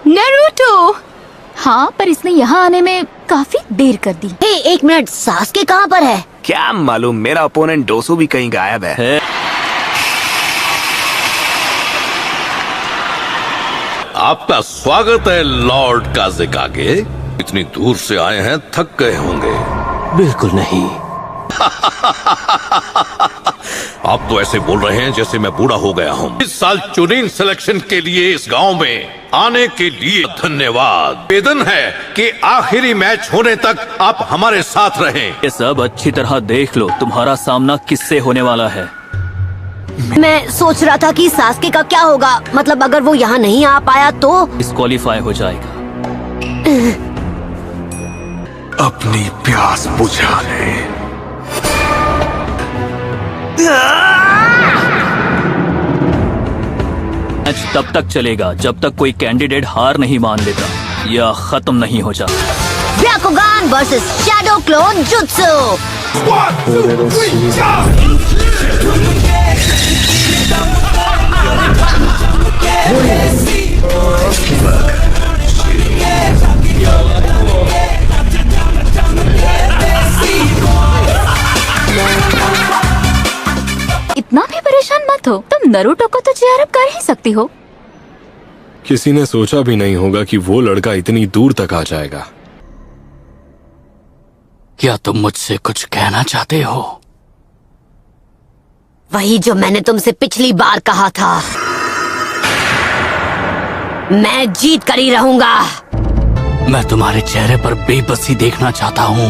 Naruto. हाँ, पर इसने यहाँ आने में काफी देर कर दी। हे, एक मिनट, सास्के कहाँ पर है? क्या मालूम, मेरा ओपोनेंट डोसो भी कहीं गायब है। आपका स्वागत है लॉर्ड काज़ेकागे। इतनी दूर से आए हैं, थक गए होंगे। बिल्कुल नहीं। आप तो ऐसे बोल रहे हैं जैसे मैं बूढ़ा हो गया हूँ। इस साल चुनिंग सिलेक्शन के लिए इस गांव में आने के लिए धन्यवाद। निवेदन है कि आखिरी मैच होने तक आप हमारे साथ रहें। ये सब अच्छी तरह देख लो, तुम्हारा सामना किससे होने वाला है। मैं सोच रहा था कि सास्के का क्या होगा, मतलब अगर वो यहाँ नहीं आ पाया तो डिस्क्वालीफाई हो जाएगा। अपनी प्यास बुझा ले। मैच तब तक चलेगा जब तक कोई कैंडिडेट हार नहीं मान लेता या खत्म नहीं हो जाता। ब्याकुगान वर्सेस शैडो क्लोन जुत्सु। इतना भी परेशान मत हो, तुम नारुतो को तो चीयर अप कर ही सकती हो। किसी ने सोचा भी नहीं होगा कि वो लड़का इतनी दूर तक आ जाएगा। क्या तुम मुझसे कुछ कहना चाहते हो? वही जो मैंने तुमसे पिछली बार कहा था। मैं जीत कर ही रहूंगा। मैं तुम्हारे चेहरे पर बेबसी देखना चाहता हूँ।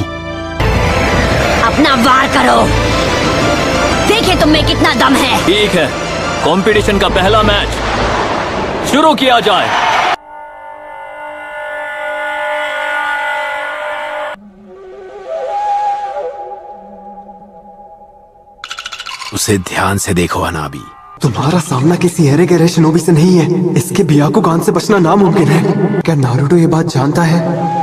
अपना वार करो, देखिए तुम में कितना दम है। ठीक है, कंपटीशन का पहला मैच शुरू किया जाए। उसे ध्यान से देखो अनाबी। तुम्हारा सामना किसी एरे के शिनोबी से नहीं है। इसके ब्याकुगान से बचना नामुमकिन है। क्या नारुतो ये बात जानता है?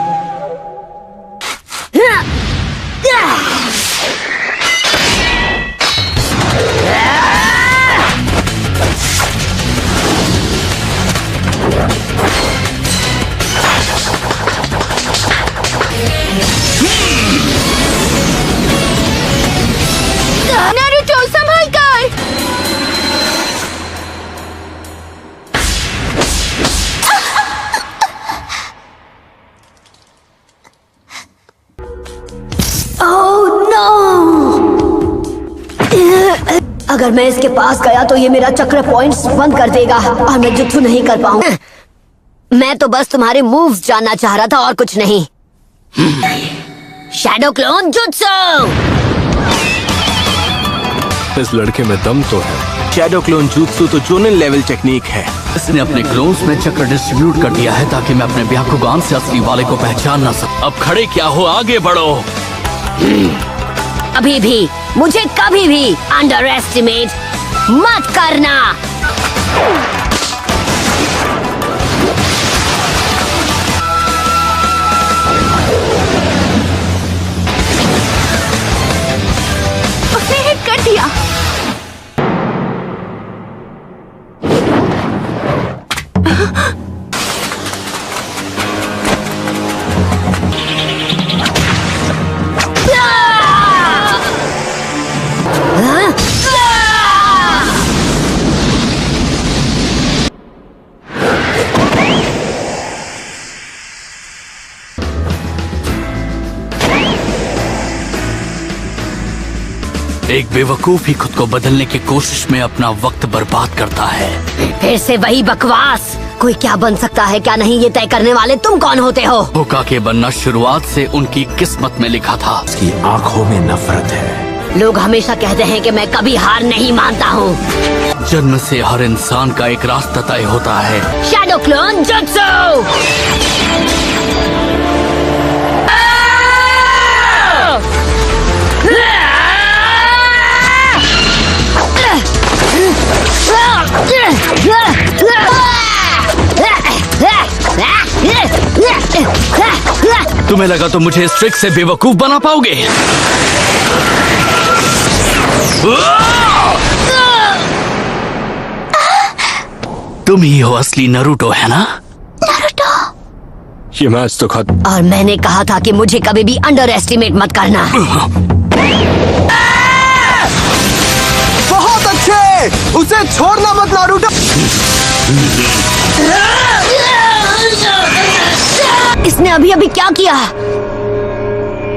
नारुतो संभल कर। Oh no! अगर मैं इसके पास गया तो ये मेरा चक्र पॉइंट्स बंद कर देगा और मैं जुत्सु नहीं कर पाऊंगा। मैं तो बस तुम्हारे मूव्स जानना चाह रहा था और कुछ नहीं। Shadow clone jutsu. इस लड़के में दम तो है। शैडो क्लोन jutsu तो जोनिन लेवल टेक्निक है। इसने अपने क्लोन्स में चक्र डिस्ट्रीब्यूट कर दिया है ताकि मैं अपने ब्याकुगान से असली वाले को पहचान ना सकूं। अब खड़े क्या हो, आगे बढ़ो। अभी भी मुझे कभी भी अंडर एस्टिमेट मत करना। उसने हिट कर दिया। एक बेवकूफ ही खुद को बदलने की कोशिश में अपना वक्त बर्बाद करता है। फिर से वही बकवास। कोई क्या बन सकता है क्या नहीं, ये तय करने वाले तुम कौन होते हो? होकागे बनना शुरुआत से उनकी किस्मत में लिखा था। उसकी आंखों में नफरत है। लोग हमेशा कहते हैं कि मैं कभी हार नहीं मानता हूँ। जन्म से हर इंसान का एक रास्ता तय होता है। Shadow clone jutsu. तुम्हें लगा तो मुझे इस ट्रिक से बेवकूफ बना पाओगे? तुम ही हो असली नारुतो, है ना? नारुतो। ये मैच तो खत्म। और मैंने कहा था कि मुझे कभी भी अंडर एस्टिमेट मत करना। बहुत अच्छे, उसे छोड़ना मत नारुतो। इसने अभी अभी क्या किया?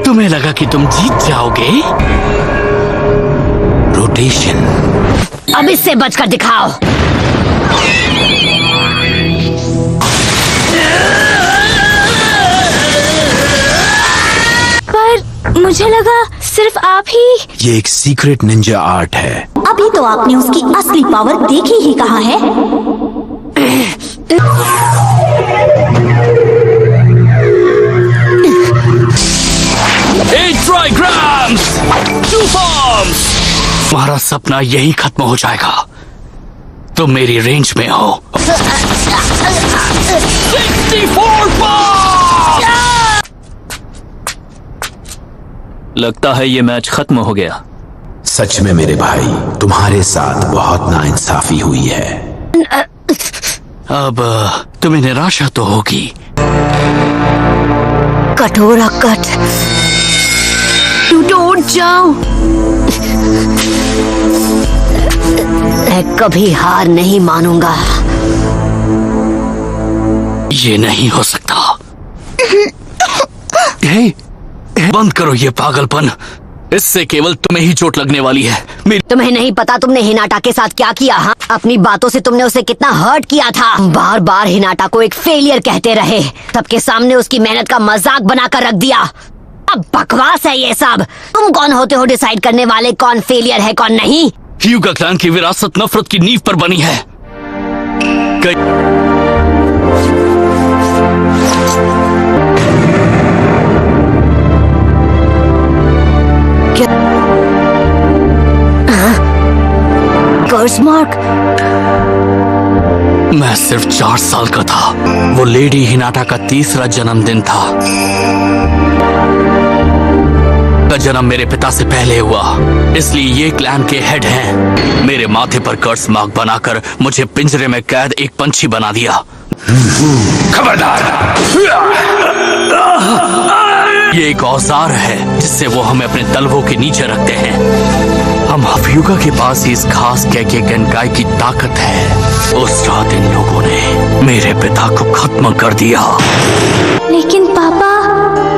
तुम्हें लगा कि तुम जीत जाओगे? रोटेशन। अब इससे बचकर दिखाओ। पर मुझे लगा सिर्फ आप ही। ये एक सीक्रेट निंजा आर्ट है। अभी तो आपने उसकी असली पावर देखी ही कहाँ है। ट्राइग्राम्स, टू फॉर्म्स। तुम्हारा सपना यही खत्म हो जाएगा। तुम मेरी रेंज में हो। 64 पावर! लगता है ये मैच खत्म हो गया। सच में मेरे भाई, तुम्हारे साथ बहुत नाइंसाफी हुई है। अब तुम्हें निराशा तो होगी। कठोरा कट। टूटो, उठ जाओ। मैं कभी हार नहीं मानूंगा। ये नहीं हो सकता। बंद करो ये पागलपन। इससे केवल तुम्हें ही चोट लगने वाली है। तुम्हें नहीं पता तुमने हिनाटा के साथ क्या किया? हाँ, अपनी बातों से तुमने उसे कितना हर्ट किया था। बार बार हिनाटा को एक फेलियर कहते रहे। सबके सामने उसकी मेहनत का मजाक बनाकर रख दिया। अब बकवास है ये सब। तुम कौन होते हो डिसाइड करने वाले कौन फेलियर है कौन नहीं? ह्यूगा क्लैन की विरासत नफरत की नींव पर बनी है। कर्स मार्क। मैं सिर्फ 4 साल का था। वो लेडी हिनाटा का 3रा जन्मदिन था। का जन्म मेरे पिता से पहले हुआ, इसलिए ये क्लैन के हेड हैं। मेरे माथे पर कर्स मार्क बनाकर मुझे पिंजरे में कैद एक पंछी बना दिया। खबरदार! ये एक औजार है जिससे वो हमें अपने तलवों के नीचे रखते हैं। हम हफ्यूगा के पास ही इस खास कैके गनकाई की ताकत है। उस रात इन लोगों ने मेरे पिता को खत्म कर दिया। लेकिन पापा,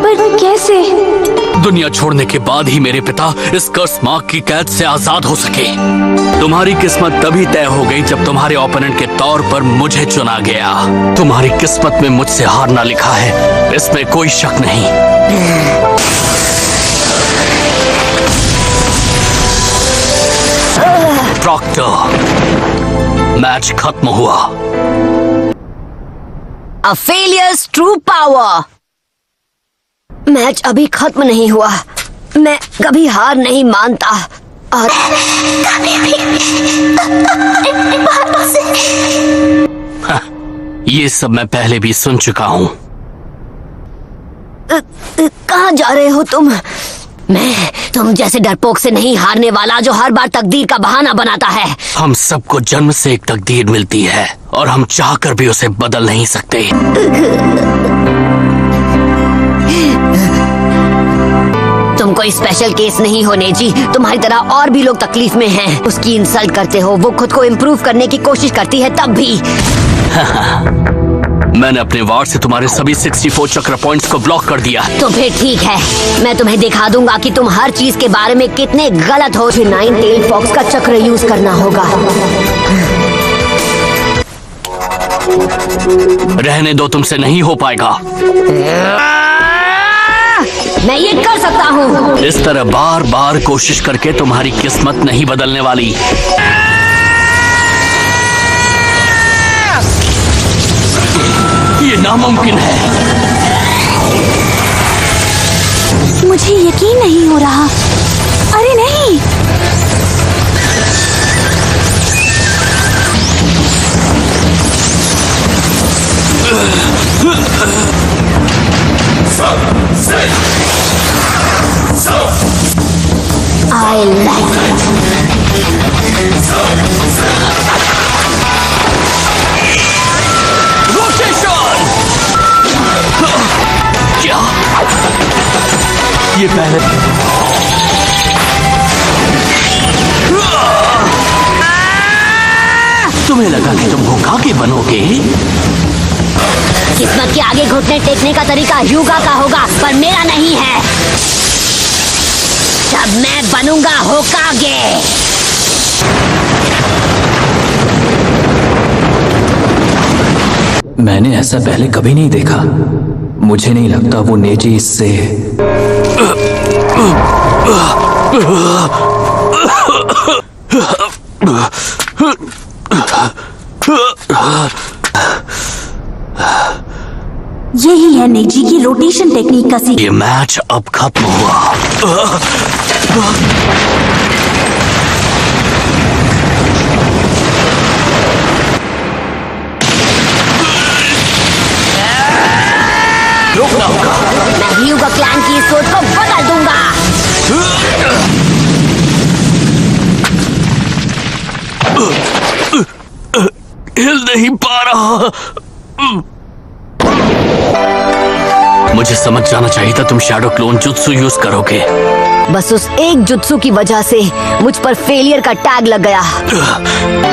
पर कैसे? दुनिया छोड़ने के बाद ही मेरे पिता इस कर्स मार्क की कैद से आजाद हो सके। तुम्हारी किस्मत तभी तय हो गई जब तुम्हारे ओपोनेंट के तौर पर मुझे चुना गया। तुम्हारी किस्मत में मुझसे हारना लिखा है, इसमें कोई शक नहीं। प्रॉक्टर, मैच खत्म हुआ। A failures true power। Match अभी खत्म नहीं हुआ। मैं कभी हार नहीं मानता और कभी भी ये सब मैं पहले भी सुन चुका हूँ। कहाँ जा रहे हो तुम? मैं तुम जैसे डरपोक से नहीं हारने वाला जो हर बार तकदीर का बहाना बनाता है। हम सबको जन्म से एक तकदीर मिलती है और हम चाहकर भी उसे बदल नहीं सकते। तुम कोई स्पेशल केस नहीं हो नेजी। तुम्हारी तरह और भी लोग तकलीफ में हैं। उसकी इंसल्ट करते हो, वो खुद को इम्प्रूव करने की कोशिश करती है तब भी। मैंने अपने वार से तुम्हारे सभी 64 चक्र पॉइंट्स को ब्लॉक कर दिया। तो फिर ठीक है, मैं तुम्हें दिखा दूंगा कि तुम हर चीज के बारे में कितने गलत हो। 9 टेल फॉक्स का चक्र यूज करना होगा। रहने दो, तुमसे नहीं हो पाएगा। मैं ये कर सकता हूँ। इस तरह बार बार कोशिश करके तुम्हारी किस्मत नहीं बदलने वाली। ये नामुमकिन है। मुझे यकीन नहीं हो रहा। अरे नहीं, I like it. रोटेशन! ये पहले तुम्हें लगा कि तुम होकागे बनोगे? किस्मत के आगे घुटने टेकने का तरीका ह्यूगा का होगा, पर मेरा नहीं है। जब मैं बनूंगा होकागे। मैंने ऐसा पहले कभी नहीं देखा। मुझे नहीं लगता वो नेजी इससे यही है नेजी की रोटेशन टेक्निक का सीक्रेट। ये मैच अब खत्म हुआ। रोकना होगा। मैं ह्यूगा क्लैन की सोच को बदल दूंगा। हिल नहीं पा रहा। मुझे समझ जाना चाहिए था तुम शैडो क्लोन जुत्सु यूज करोगे। बस उस एक जुत्सु की वजह से मुझ पर फेलियर का टैग लग गया।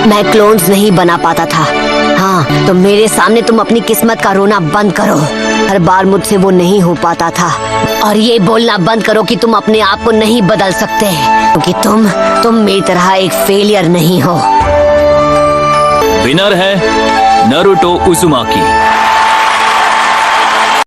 मैं क्लोन्स नहीं बना पाता था। हाँ, तो मेरे सामने तुम अपनी किस्मत का रोना बंद करो। हर बार मुझसे वो नहीं हो पाता था। और ये बोलना बंद करो कि तुम अपने आप को नहीं बदल सकते, क्योंकि तुम मेरी तरह एक फेलियर नहीं हो। विनर है नारुतो उजुमाकी।